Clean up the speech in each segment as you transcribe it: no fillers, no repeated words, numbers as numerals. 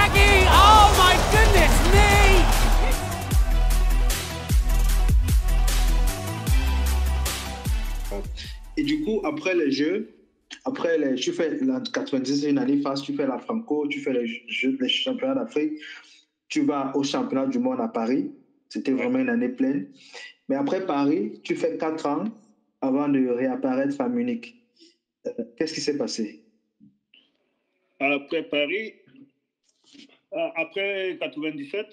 Shaggy! Oh my goodness me! Et du coup, après les Jeux, tu fais la 90, une année face, tu fais la Franco, tu fais les championnats d'Afrique, tu vas au championnat du monde à Paris. C'était vraiment une année pleine. Mais après Paris, tu fais 4 ans avant de réapparaître à Munich. Qu'est-ce qui s'est passé? Après Paris, après 97,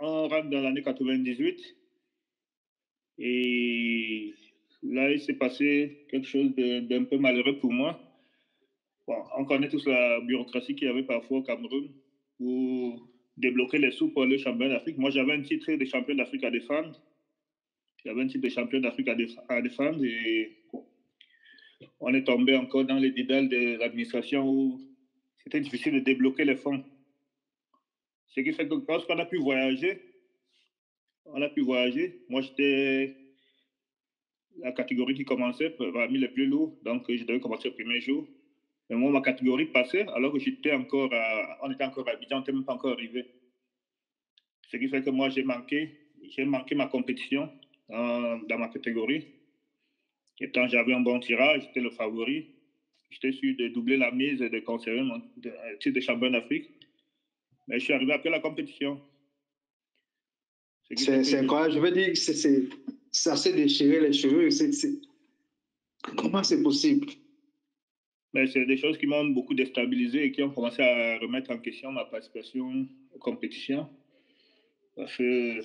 on rentre dans l'année 98. Et là, il s'est passé quelque chose d'un peu malheureux pour moi. Bon, on connaît tous la bureaucratie qu'il y avait parfois au Cameroun pour débloquer les sous pour le championnat d'Afrique. Moi, j'avais un titre de champion d'Afrique à défendre. J'avais un titre de champion d'Afrique à défendre et on est tombé encore dans les dédales de l'administration où c'était difficile de débloquer les fonds. Ce qui fait que lorsqu'on a pu voyager, moi, j'étais la catégorie qui commençait parmi les plus lourds, donc je devais commencer le premier jour. Mais moi, ma catégorie passait, alors que on était encore à Abidjan, on n'était même pas encore arrivé. Ce qui fait que moi, j'ai manqué ma compétition dans ma catégorie. Et quand j'avais un bon tirage, j'étais le favori. J'étais sûr de doubler la mise et de conserver mon titre de champion d'Afrique. Mais je suis arrivé après la compétition. C'est incroyable. Je veux dire que ça s'est déchiré les cheveux. Comment c'est possible? Mais c'est des choses qui m'ont beaucoup déstabilisé et qui ont commencé à remettre en question ma participation aux compétitions. Parce que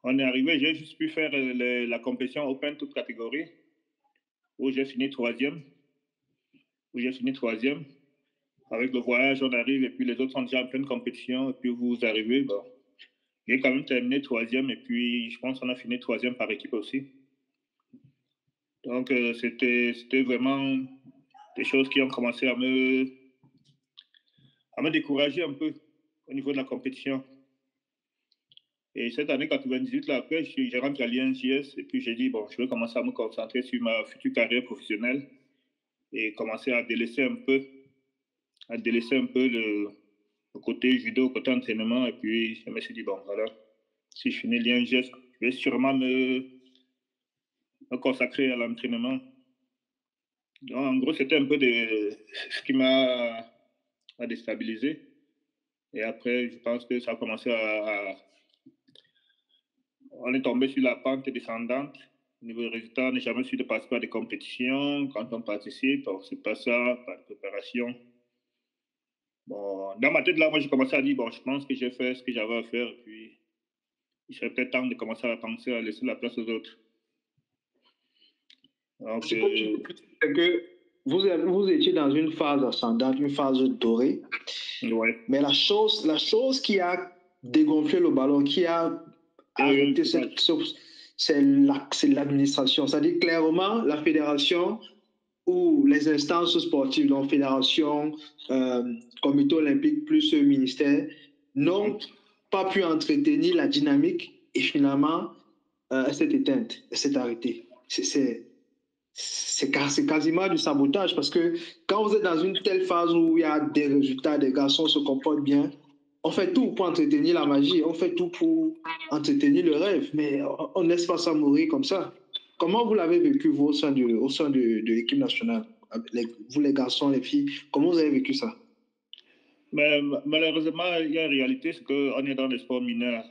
on est arrivé, j'ai juste pu faire la compétition Open toute catégorie, où j'ai fini troisième. Avec le voyage, on arrive et puis les autres sont déjà en pleine compétition. Et puis vous arrivez, bon. J'ai quand même terminé troisième et puis je pense qu'on a fini troisième par équipe aussi. Donc c'était vraiment des choses qui ont commencé à me décourager un peu au niveau de la compétition. Et cette année 98, là, après, j'ai rentré à l'INJS et puis j'ai dit, bon, je vais commencer à me concentrer sur ma future carrière professionnelle et commencer à délaisser un peu le côté judo, le côté entraînement. Et puis je me suis dit, bon, voilà, si je finis l'INJS, je vais sûrement me consacrer à l'entraînement. Donc, en gros, c'était un peu ce qui m'a déstabilisé. Et après, je pense que ça a commencé on est tombé sur la pente descendante. Au niveau des résultats, on n'est jamais sûr de participer à des compétitions. Quand on participe, c'est pas ça, pas de préparation. Bon, dans ma tête, là, moi, j'ai commencé à dire, bon, je pense que j'ai fait ce que j'avais à faire. Et puis, il serait peut-être temps de commencer à penser à laisser la place aux autres. Donc, c'est que vous étiez dans une phase ascendante, une phase dorée. Ouais. Mais la chose qui a dégonflé le ballon, qui a arrêté c'est l'administration. C'est-à-dire clairement la fédération ou les instances sportives, donc fédération, comité olympique plus ministère, n'ont pas pu entretenir la dynamique et finalement, elle s'est éteinte, elle s'est arrêtée. C'est quasiment du sabotage parce que quand vous êtes dans une telle phase où il y a des résultats, des garçons se comportent bien, on fait tout pour entretenir la magie, on fait tout pour entretenir le rêve, mais on ne laisse pas ça mourir comme ça. Comment vous l'avez vécu, vous, au sein de l'équipe nationale, vous les garçons, les filles, comment vous avez vécu ça? Mais malheureusement, il y a une réalité, c'est qu'on est dans les sports mineurs.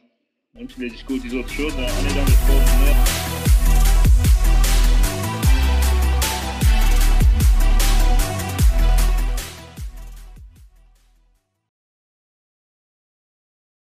Même si les discours disent autre chose, on est dans les sports mineurs.